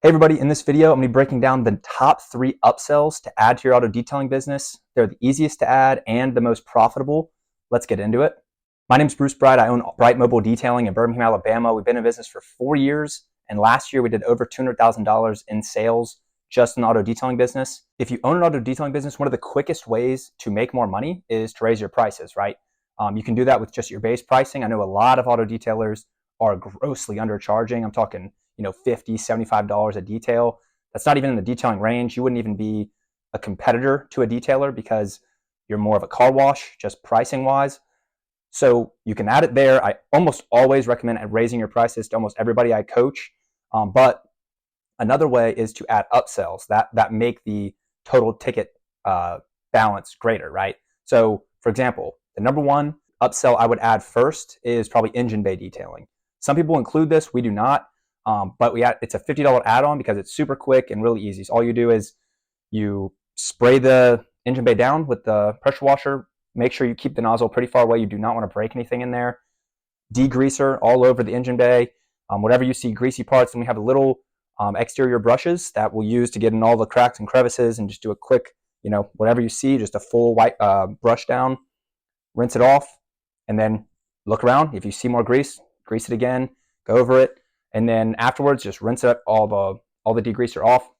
Hey everybody, in this video, I'm going to be breaking down the top 3 upsells to add to your auto detailing business. They're the easiest to add and the most profitable. Let's get into it. My name is Bruce Bright. I own Bright Mobile Detailing in Birmingham, Alabama. We've been in business for 4 years, and last year we did over $200,000 in sales just in the auto detailing business. If you own an auto detailing business, one of the quickest ways to make more money is to raise your prices, right? You can do that with just your base pricing. I know a lot of auto detailers are grossly undercharging. I'm talking $50, $75 a detail. That's not even in the detailing range. You wouldn't even be a competitor to a detailer because you're more of a car wash, just pricing wise. So you can add it there. I almost always recommend raising your prices to almost everybody I coach. But another way is to add upsells that make the total ticket balance greater, right? So for example, the number one upsell I would add first is probably engine bay detailing. Some people include this, we do not. But it's a $50 add-on because it's super quick and really easy. So all you do is you spray the engine bay down with the pressure washer. Make sure you keep the nozzle pretty far away. You do not want to break anything in there. Degreaser all over the engine bay. Whatever you see greasy parts, and we have little exterior brushes that we'll use to get in all the cracks and crevices and just do a quick, whatever you see, just a full white brush down, rinse it off, and then look around. If you see more grease, grease it again, go over it. And then afterwards, just rinse it all the degreaser off,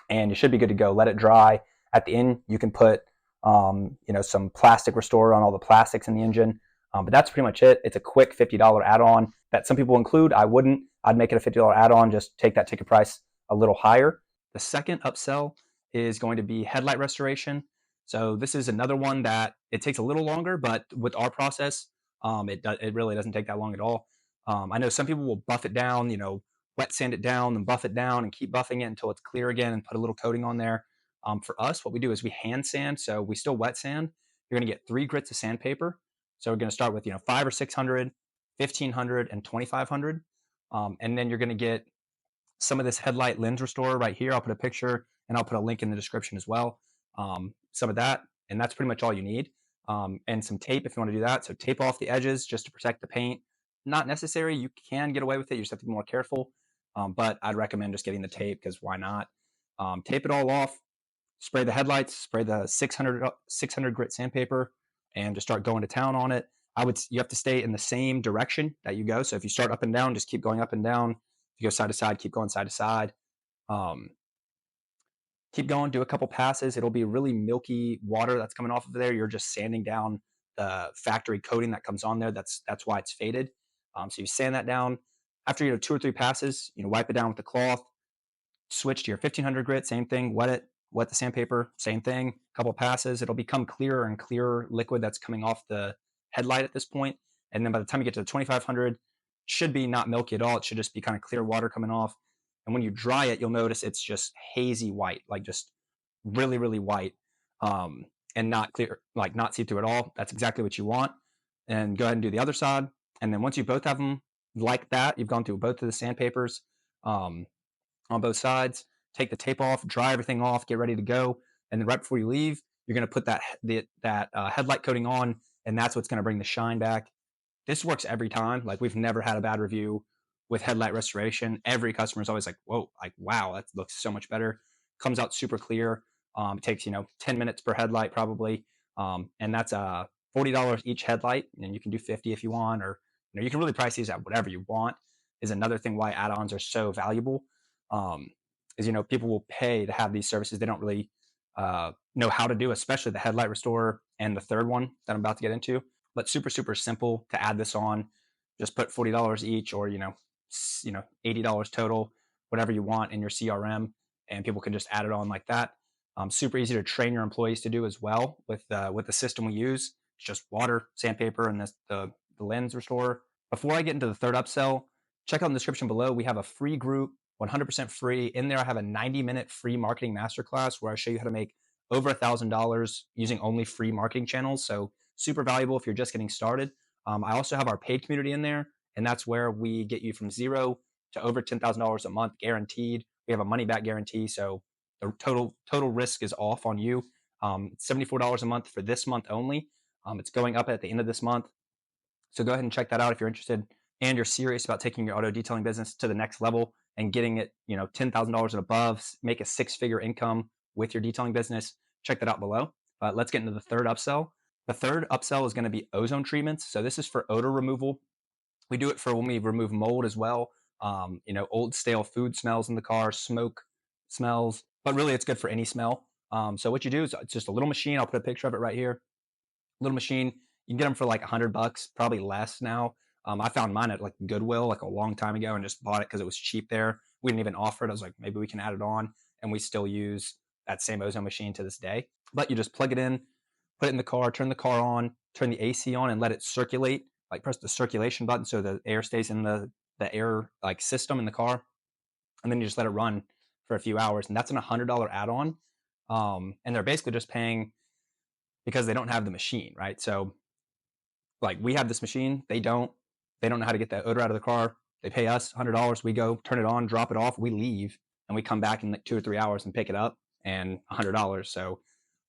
and you should be good to go. Let it dry. At the end, you can put some plastic restorer on all the plastics in the engine. But that's pretty much it. It's a quick $50 add-on that some people include. I wouldn't. I'd make it a $50 add-on. Just take that ticket price a little higher. The second upsell is going to be headlight restoration. So this is another one that it takes a little longer, but with our process, it really doesn't take that long at all. I know some people will buff it down, wet sand it down and buff it down and keep buffing it until it's clear again and put a little coating on there. For us, what we do is we hand sand. So we still wet sand. You're going to get 3 grits of sandpaper. So we're going to start with 5 or 600, 1500, and 2500. And then you're going to get some of this headlight lens restorer right here. I'll put a picture and I'll put a link in the description as well. Some of that, and that's pretty much all you need. And some tape if you want to do that. So tape off the edges just to protect the paint. Not necessary. You can get away with it. You just have to be more careful. But I'd recommend just getting the tape because why not? Tape it all off. Spray the headlights. Spray the 600 grit sandpaper, and just start going to town on it. You have to stay in the same direction that you go. So if you start up and down, just keep going up and down. If you go side to side, keep going side to side. Keep going. Do a couple passes. It'll be really milky water that's coming off of there. You're just sanding down the factory coating that comes on there. That's why it's faded. So you sand that down. After 2 or 3 passes, wipe it down with the cloth. Switch to your 1500 grit. Same thing. Wet the sandpaper. Same thing. Couple passes. It'll become clearer and clearer liquid that's coming off the headlight at this point. And then by the time you get to the 2500, it should be not milky at all. It should just be kind of clear water coming off. And when you dry it, you'll notice it's just hazy white, like just really, really white, and not clear, like not see-through at all. That's exactly what you want. And go ahead and do the other side. And then once you both have them like that, you've gone through both of the sandpapers on both sides. Take the tape off, dry everything off, get ready to go. And then right before you leave, you're going to put that headlight coating on, and that's what's going to bring the shine back. This works every time. Like, we've never had a bad review with headlight restoration. Every customer is always like, whoa, like, wow, that looks so much better. Comes out super clear. It takes, 10 minutes per headlight probably. And that's $40 each headlight. And you can do 50 if you want, or, you can really price these at whatever you want. Is another thing why add-ons are so valuable. Is, people will pay to have these services they don't really know how to do, especially the headlight restorer and the third one that I'm about to get into. But super, super simple to add this on. Just put $40 each, or $80 total, whatever you want in your CRM, and people can just add it on like that. Super easy to train your employees to do as well with the system we use. It's just water, sandpaper, and the lens restorer. Before I get into the third upsell, check out in the description below. We have a free group, 100% free. In there, I have a 90-minute free marketing masterclass where I show you how to make over $1,000 using only free marketing channels. So super valuable if you're just getting started. I also have our paid community in there, and that's where we get you from $0 to over $10,000 a month guaranteed. We have a money back guarantee, so the total risk is off on you. It's $74 a month for this month only. It's going up at the end of this month. So go ahead and check that out if you're interested and you're serious about taking your auto detailing business to the next level and getting it, $10,000 and above, make a 6-figure income with your detailing business, check that out below. But let's get into the third upsell. The third upsell is going to be ozone treatments. So this is for odor removal. We do it for when we remove mold as well. Old stale food smells in the car, smoke smells, but really it's good for any smell. So what you do is it's just a little machine. I'll put a picture of it right here. Little machine. You can get them for like $100, probably less now. I found mine at like Goodwill like a long time ago and just bought it because it was cheap there. We didn't even offer it. I was like, maybe we can add it on, and we still use that same ozone machine to this day. But you just plug it in, put it in the car, turn the car on, turn the AC on, and let it circulate. Like press the circulation button so the air stays in the air like system in the car, and then you just let it run for a few hours, and that's an $100 add-on. And they're basically just paying because they don't have the machine, right? So like we have this machine, they don't know how to get that odor out of the car. They pay us $100. We go turn it on, drop it off, we leave, and we come back in like 2 or 3 hours and pick it up, and $100. So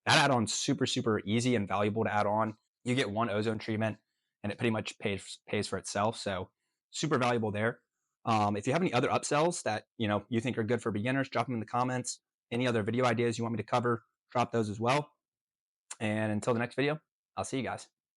that add-on's super, super easy and valuable to add on. You get one ozone treatment and it pretty much pays for itself. So super valuable there. If you have any other upsells that you think are good for beginners, drop them in the comments. Any other video ideas you want me to cover, drop those as well. And until the next video, I'll see you guys.